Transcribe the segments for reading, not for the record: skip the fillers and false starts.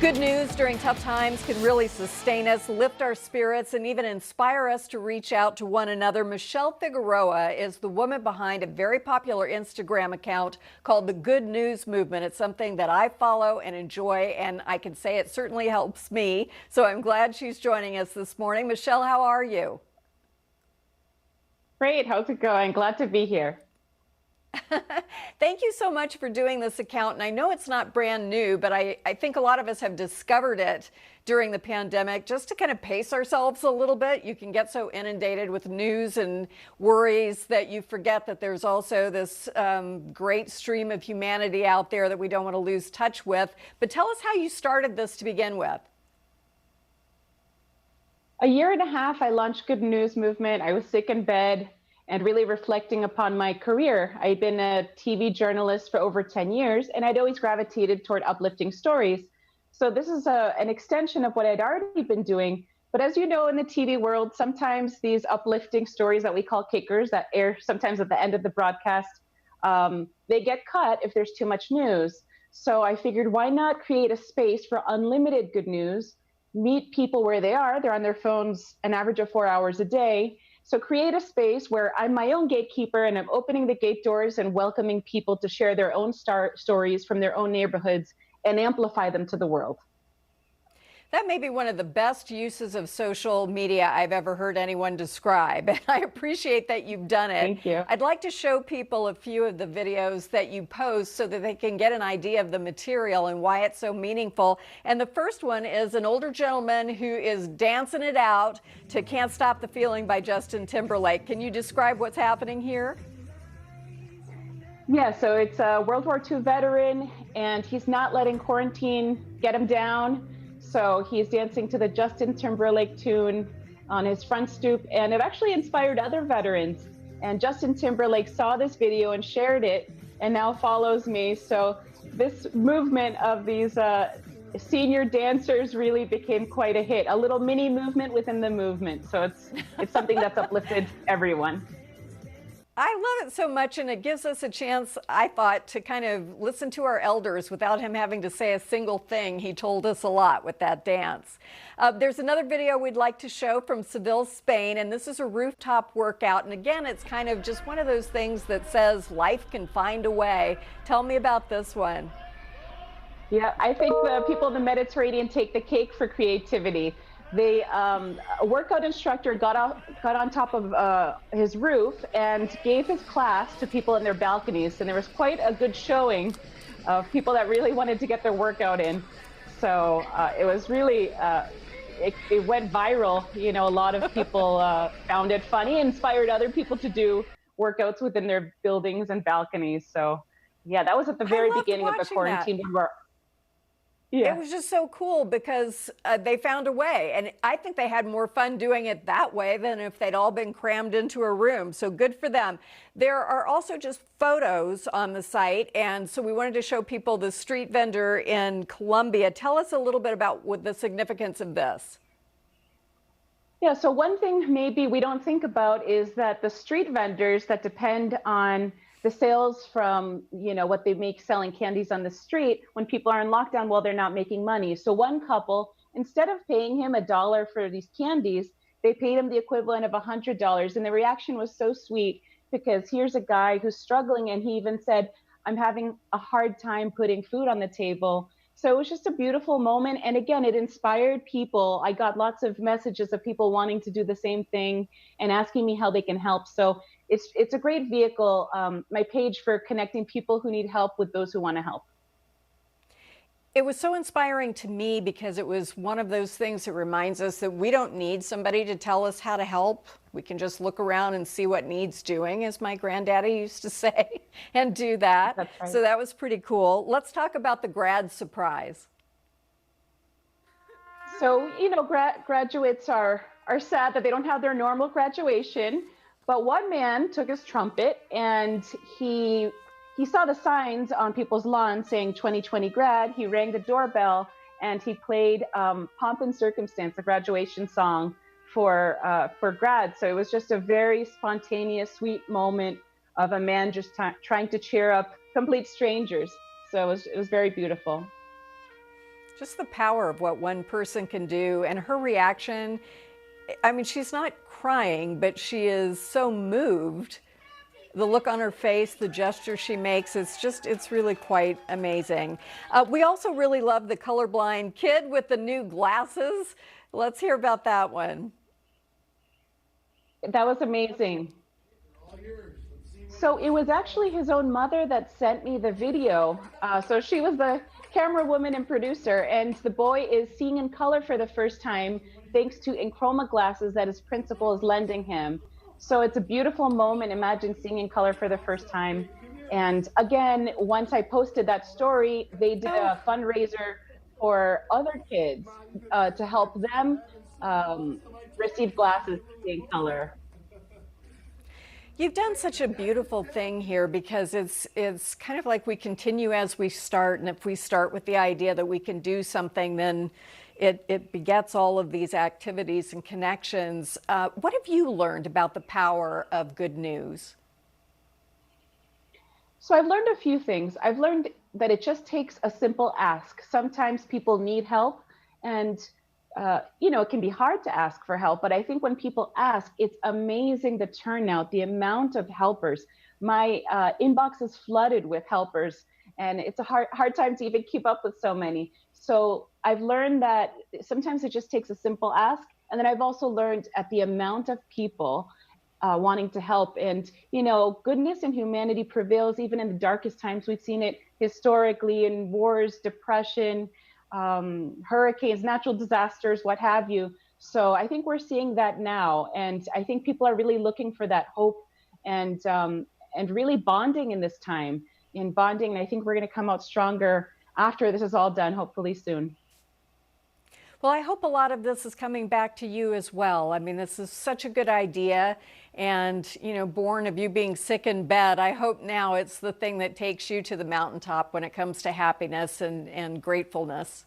Good news during tough times can really sustain us, lift our spirits, and even inspire us to reach out to one another. Michelle Figueroa is the woman behind a very popular Instagram account called the Good News Movement. It's something that I follow and enjoy, and I can say it certainly helps me. So I'm glad she's joining us this morning. Michelle, how are you? Great. How's it going? Glad to be here. Thank you so much for doing this account. And I know it's not brand new, but I think a lot of us have discovered it during the pandemic just to kind of pace ourselves a little bit. You can get so inundated with news and worries that you forget that there's also this great stream of humanity out there that we don't want to lose touch with. But tell us how you started this to begin with. A year and a half, I launched Good News Movement. I was sick in bed and really reflecting upon my career. I'd been a TV journalist for over 10 years, and I'd always gravitated toward uplifting stories. So this is an extension of what I'd already been doing. But as you know, in the TV world, sometimes these uplifting stories that we call kickers that air sometimes at the end of the broadcast, they get cut if there's too much news. So I figured, why not create a space for unlimited good news, meet people where they are. They're on their phones an average of 4 hours a day. So create a space where I'm my own gatekeeper and I'm opening the gate doors and welcoming people to share their own stories from their own neighborhoods and amplify them to the world. That may be one of the best uses of social media I've ever heard anyone describe, and I appreciate that you've done it. Thank you. I'd like to show people a few of the videos that you post so that they can get an idea of the material and why it's so meaningful. And the first one is an older gentleman who is dancing it out to Can't Stop the Feeling by Justin Timberlake. Can you describe what's happening here? Yeah, so it's a World War II veteran, and he's not letting quarantine get him down. So he's dancing to the Justin Timberlake tune on his front stoop, and it actually inspired other veterans. And Justin Timberlake saw this video and shared it and now follows me. So this movement of these senior dancers really became quite a hit, a little mini movement within the movement. So it's something that's uplifted everyone. I love it so much, and it gives us a chance, I thought, to kind of listen to our elders without him having to say a single thing. He told us a lot with that dance. There's another video we'd like to show from Seville, Spain, and this is a rooftop workout. And again, it's kind of just one of those things that says life can find a way. Tell me about this one. Yeah, I think the people in the Mediterranean take the cake for creativity. A workout instructor got on top of his roof and gave his class to people in their balconies, and there was quite a good showing of people that really wanted to get their workout in. So it was really, it went viral. You know, a lot of people found it funny, inspired other people to do workouts within their buildings and balconies. So yeah, that was at the very beginning of the quarantine. Yeah. It was just so cool because they found a way, and I think they had more fun doing it that way than if they'd all been crammed into a room. So good for them. There are also just photos on the site, and so we wanted to show people the street vendor in Colombia. Tell us a little bit about what the significance of this. Yeah, so one thing maybe we don't think about is that the street vendors that depend on the sales from, you know, what they make selling candies on the street, when people are in lockdown, well, they're not making money. So one couple, instead of paying him $1 for these candies, they paid him the equivalent of $100. And the reaction was so sweet because here's a guy who's struggling, and he even said, I'm having a hard time putting food on the table. So it was just a beautiful moment. And again, it inspired people. I got lots of messages of people wanting to do the same thing and asking me how they can help. So it's a great vehicle, my page, for connecting people who need help with those who want to help. It was so inspiring to me because it was one of those things that reminds us that we don't need somebody to tell us how to help. We can just look around and see what needs doing, as my granddaddy used to say, and do that. That's right. So that was pretty cool. Let's talk about the Grad Surprise. So, you know, graduates are sad that they don't have their normal graduation. But one man took his trumpet and he saw the signs on people's lawns saying 2020 grad. He rang the doorbell and he played Pomp and Circumstance, a graduation song for grads. So it was just a very spontaneous, sweet moment of a man just trying to cheer up complete strangers. So it was very beautiful. Just the power of what one person can do, and her reaction, I mean, she's not crying, but she is so moved. The look on her face, the gesture she makes, it's really quite amazing. We also really love the colorblind kid with the new glasses. Let's hear about that one. That was amazing. So it was actually his own mother that sent me the video. So she was the camera woman and producer, and the boy is seeing in color for the first time thanks to Enchroma glasses that his principal is lending him. So it's a beautiful moment. Imagine seeing in color for the first time. And again, once I posted that story, they did a fundraiser for other kids to help them receive glasses to see in color. You've done such a beautiful thing here, because it's kind of like we continue as we start, and if we start with the idea that we can do something, then it begets all of these activities and connections. What have you learned about the power of good news? So I've learned a few things. I've learned that it just takes a simple ask. Sometimes people need help, and it can be hard to ask for help, but I think when people ask, it's amazing the turnout, the amount of helpers. My inbox is flooded with helpers, and it's a hard time to even keep up with so many. So I've learned that sometimes it just takes a simple ask. And then I've also learned at the amount of people wanting to help. And, goodness and humanity prevails even in the darkest times. We've seen it historically in wars, depression, hurricanes, natural disasters, what have you. So I think we're seeing that now. And I think people are really looking for that hope and really bonding in this time. In bonding, I think we're going to come out stronger after this is all done, hopefully soon. Well, I hope a lot of this is coming back to you as well. I mean, this is such a good idea. And, born of you being sick in bed, I hope now it's the thing that takes you to the mountaintop when it comes to happiness and gratefulness.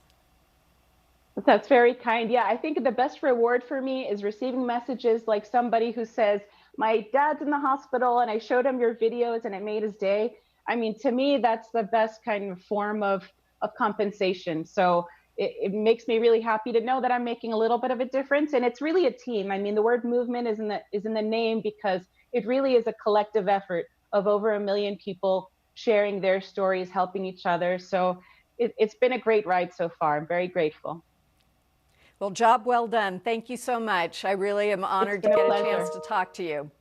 That's very kind. Yeah, I think the best reward for me is receiving messages like somebody who says, my dad's in the hospital and I showed him your videos and it made his day. I mean, to me, that's the best kind of form of compensation. So it makes me really happy to know that I'm making a little bit of a difference. And it's really a team. I mean, the word movement is in the name, because it really is a collective effort of over 1 million people sharing their stories, helping each other. So it's been a great ride so far. I'm very grateful. Well, job well done. Thank you so much. I really am honored to get a chance to talk to you.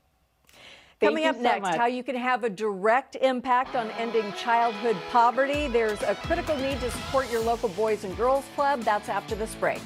Coming up next, how you can have a direct impact on ending childhood poverty. There's a critical need to support your local Boys and Girls Club. That's after this break.